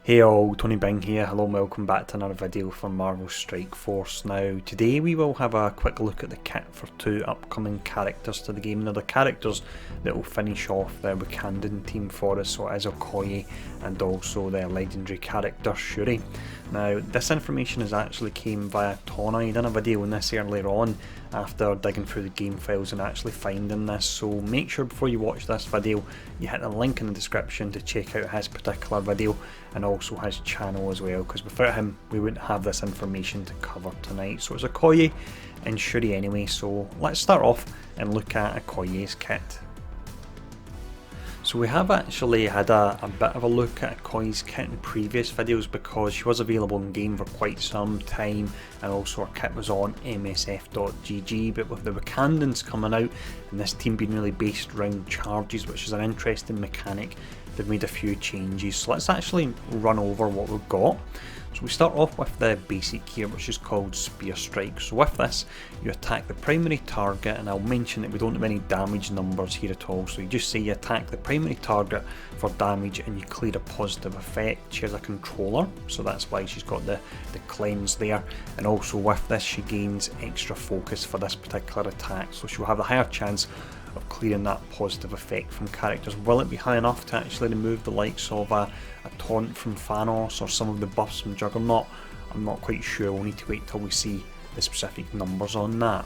Hey all, Tony Bing here, hello and welcome back to another video for Marvel Strike Force. Now today we will have a quick look at the kit for two upcoming characters to the game. Now the characters that will finish off the Wakandan team for us, so it is Okoye and also their legendary character Shuri. Now this information has actually came via Tony. He done a video on this earlier on after digging through the game files and actually finding this, so make sure before you watch this video you hit the link in the description to check out his particular video and also his channel as well, because without him we wouldn't have this information to cover tonight. So it's Okoye and Shuri anyway, so let's start off and look at Okoye's kit. So we have actually had a bit of a look at Okoye's kit in previous videos because she was available in game for quite some time, and also her kit was on msf.gg, but with the Wakandans coming out and this team being really based around charges, which is an interesting mechanic, they've made a few changes. So let's actually run over what we've got. So we start off with the basic here, which is called Spear Strike. So with this you attack the primary target, and I'll mention that we don't have any damage numbers here at all, so you just say you attack the primary target for damage and you clear a positive effect. She has a controller, so that's why she's got the cleanse there, and also with this she gains extra focus for this particular attack, so she'll have a higher chance of clearing that positive effect from characters. Will it be high enough to actually remove the likes of a taunt from Thanos or some of the buffs from Juggernaut? I'm not quite sure, we'll need to wait till we see the specific numbers on that.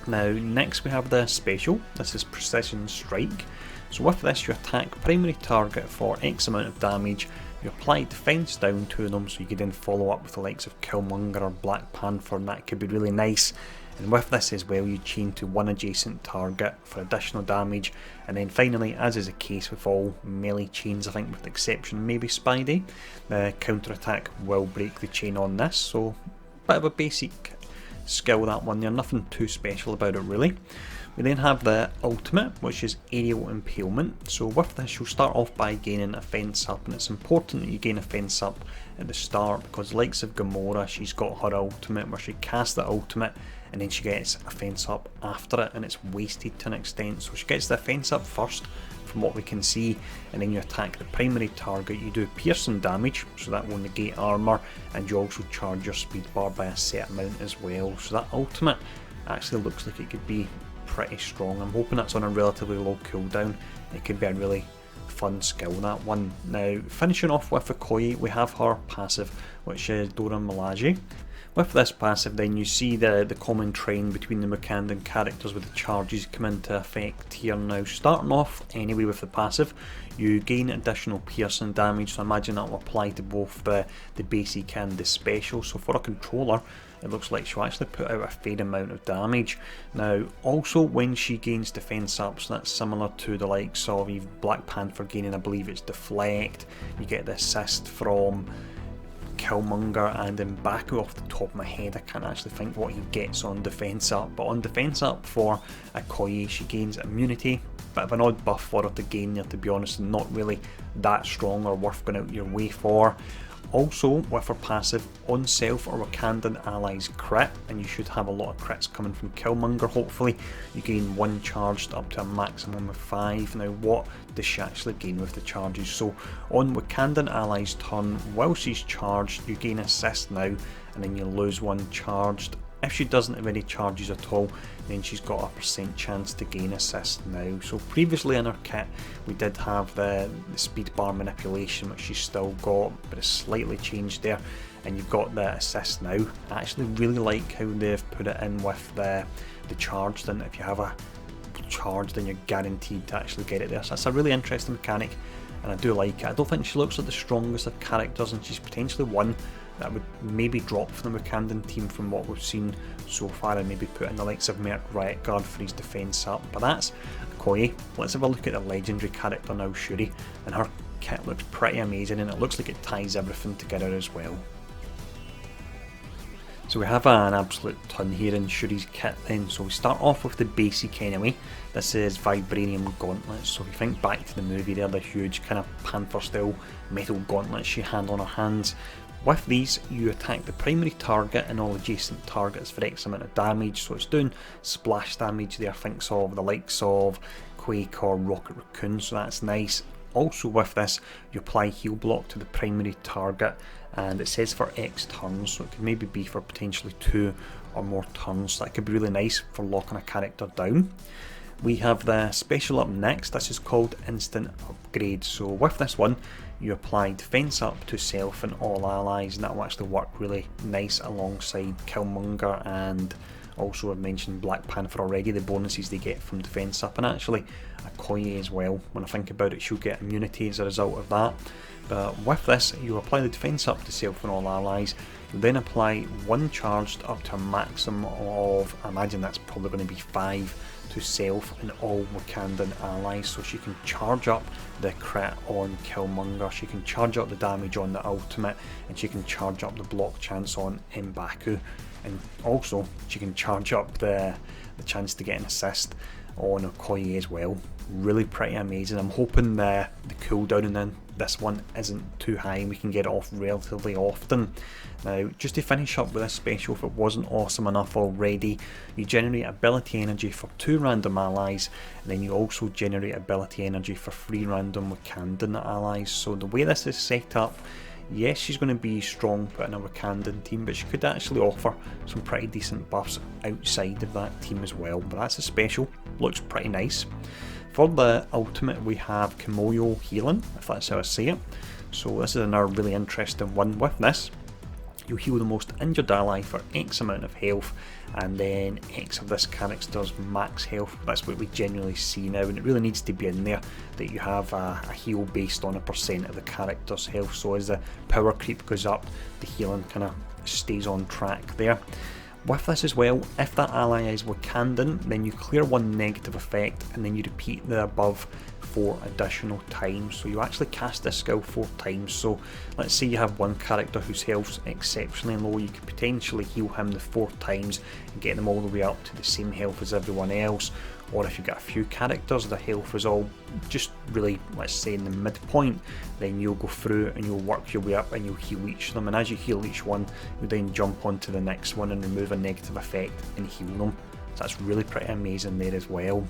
Now next we have the special, this is Precision Strike. So with this you attack primary target for X amount of damage, you apply defense down to them, so you can then follow up with the likes of Killmonger or Black Panther, and that could be really nice. And with this as well you chain to one adjacent target for additional damage, and then finally, as is the case with all melee chains I think with the exception maybe Spidey, the counter attack will break the chain on this, so bit of a basic skill that one there, nothing too special about it really. We then have the ultimate, which is Aerial Impalement. So with this you'll start off by gaining a fence up, and it's important that you gain a fence up at the start because the likes of Gamora, she's got her ultimate where she casts the ultimate and then she gets a fence up after it, and it's wasted to an extent, so she gets the fence up first from what we can see, and then you attack the primary target, you do piercing damage, so that will negate armour, and you also charge your speed bar by a set amount as well. So that ultimate actually looks like it could be pretty strong. I'm hoping that's on a relatively low cooldown. It could be a really fun skill, that one. Now finishing off with Okoye, we have her passive, which is Dora Milaje. With this passive then you see the common trend between the Wakandan characters with the charges come into effect here. Now starting off anyway with the passive, you gain additional piercing damage, so I imagine that will apply to both the basic and the special. So for a controller it looks like she'll actually put out a fair amount of damage. Now also when she gains defense up, so that's similar to the likes of Black Panther gaining, I believe it's deflect, you get the assist from Killmonger and M'Baku. Off the top of my head I can't actually think what he gets on defense up, but on defense up for Okoye she gains immunity, bit of an odd buff for her to gain there, to be honest, and not really that strong or worth going out your way for. Also with her passive, on self or Wakandan allies crit, and you should have a lot of crits coming from Killmonger hopefully, you gain 1 charged up to a maximum of 5. Now what does she actually gain with the charges? So on Wakandan allies turn, while she's charged you gain assist now, and then you lose 1 charged. If she doesn't have any charges at all, then she's got a % chance to gain assist now. So previously in her kit we did have the speed bar manipulation, which she's still got, but it's slightly changed there, and you've got the assist now. I actually really like how they've put it in with the charged, and if you have a charge then you're guaranteed to actually get it there. So that's a really interesting mechanic and I do like it. I don't think she looks like the strongest of characters, and she's potentially one that would maybe drop from the Wakandan team from what we've seen so far, and maybe put in the likes of Merc Riot Guard for his defence up. But that's Okoye. Let's have a look at the legendary character now, Shuri, and her kit looks pretty amazing, and it looks like it ties everything together as well. So we have an absolute ton here in Shuri's kit then. So we start off with the basic anyway. This is Vibranium Gauntlets. So if you think back to the movie, they're the huge kind of Panther style metal gauntlets she had on her hands. With these you attack the primary target and all adjacent targets for X amount of damage, so it's doing splash damage there, thinks of the likes of Quake or Rocket Raccoon, so that's nice. Also with this, you apply heal block to the primary target, and it says for X turns, so it could maybe be for potentially 2 or more turns. So that could be really nice for locking a character down. We have the special up next. This is called Instant Upgrade. So with this one, you apply defense up to self and all allies, and that will actually work really nice alongside Killmonger, and also I've mentioned Black Panther already, the bonuses they get from defense up, and actually Okoye as well. When I think about it, she'll get immunity as a result of that. But with this, you apply the defense up to self and all allies, then apply 1 charged up to a maximum of, I imagine that's probably going to be 5 to self and all Wakandan allies. So she can charge up the crit on Killmonger, she can charge up the damage on the ultimate, and she can charge up the block chance on M'Baku, and also she can charge up the chance to get an assist on Okoye as well. Really pretty amazing. I'm hoping the cooldown in this one isn't too high and we can get it off relatively often. Now, just to finish up with this special, if it wasn't awesome enough already, you generate ability energy for 2 random allies, and then you also generate ability energy for 3 random Wakandan allies. So the way this is set up, yes, she's going to be strong putting a Wakandan team, but she could actually offer some pretty decent buffs outside of that team as well. But that's a special, looks pretty nice. For the ultimate, we have Kimoyo healing, if that's how I say it. So this is another really interesting one. With this, you heal the most injured ally for X amount of health, and then X of this character's max health. That's what we generally see now, and it really needs to be in there that you have a heal based on a percent of the character's health. So as the power creep goes up, the healing kind of stays on track there. With this as well, if that ally is Wakandan, then you clear 1 negative effect, and then you repeat the above 4 additional times. So you actually cast this skill 4 times. So let's say you have one character whose health's exceptionally low, you could potentially heal him the 4 times and get them all the way up to the same health as everyone else. Or if you've got a few characters, the health is all just really, let's say, in the midpoint, then you'll go through and you'll work your way up and you'll heal each of them, and as you heal each one, you then jump onto the next one and remove a negative effect and heal them. So that's really pretty amazing there as well.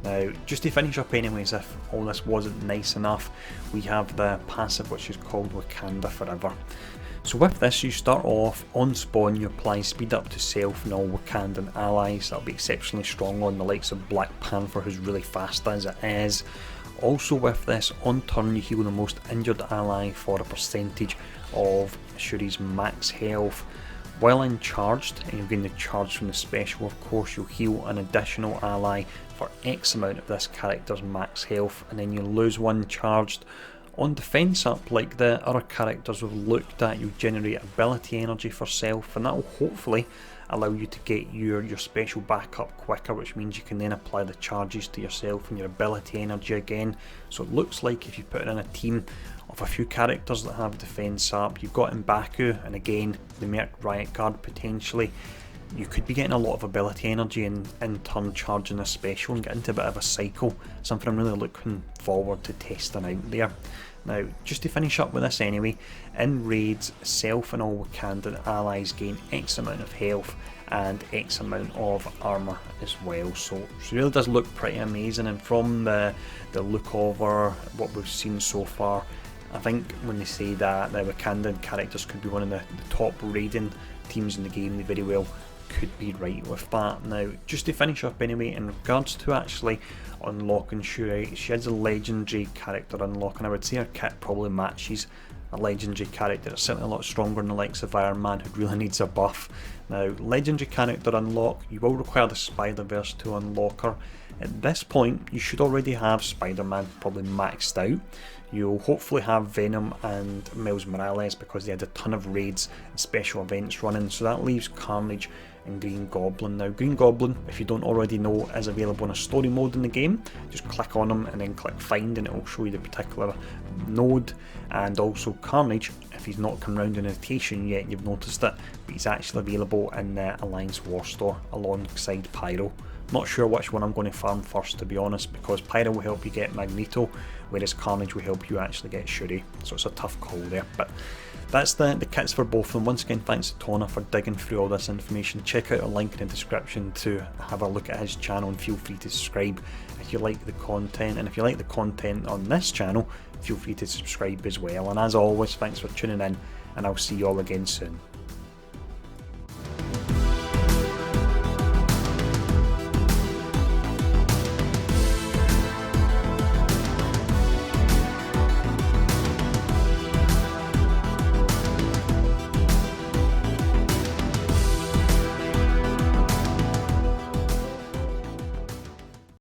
Now, just to finish up anyways, if all this wasn't nice enough, we have the passive, which is called Wakanda Forever. So with this, you start off on spawn, you apply speed up to self and all Wakandan allies. That'll be exceptionally strong on the likes of Black Panther, who's really fast as it is. Also with this, on turn you heal the most injured ally for a percentage of Shuri's max health. While uncharged, and you're getting the charge from the special, of course, you'll heal an additional ally for X amount of this character's max health, and then you lose 1 charged. On defense up, like the other characters we've looked at, you generate ability energy for self, and that will hopefully allow you to get your special back up quicker, which means you can then apply the charges to yourself and your ability energy again. So it looks like if you put it in a team of a few characters that have defense up, you've got M'Baku and again the Merc Riot Guard potentially, you could be getting a lot of ability energy and in turn charging a special and get into a bit of a cycle. Something I'm really looking forward to testing out there. Now, just to finish up with this anyway, in raids, self and all Wakandan allies gain X amount of health and X amount of armour as well. So it really does look pretty amazing, and from the look over what we've seen so far, I think when they say that the Wakandan characters could be one of the top raiding teams in the game, they very well could be right with that. Now, just to finish up anyway, in regards to actually unlocking Shuri, she is a legendary character unlock, and I would say her kit probably matches a legendary character. It's certainly a lot stronger than the likes of Iron Man, who really needs a buff. Now, legendary character unlock, you will require the Spider-Verse to unlock her. At this point, you should already have Spider-Man probably maxed out. You'll hopefully have Venom and Miles Morales because they had a ton of raids and special events running, so that leaves Carnage and Green Goblin. Now, Green Goblin, if you don't already know, is available in a story mode in the game. Just click on him and then click find and it will show you the particular node. And also Carnage, if he's not come round in rotation yet, you've noticed it, but he's actually available in the Alliance War Store alongside Pyro. Not sure which one I'm going to farm first, to be honest, because Pyro will help you get Magneto, whereas Carnage will help you actually get Shuri, so it's a tough call there. But that's the kits for both of them. Once again, thanks to Tona for digging through all this information. Check out a link in the description to have a look at his channel, and feel free to subscribe if you like the content. And if you like the content on this channel, feel free to subscribe as well. And as always, thanks for tuning in, and I'll see you all again soon.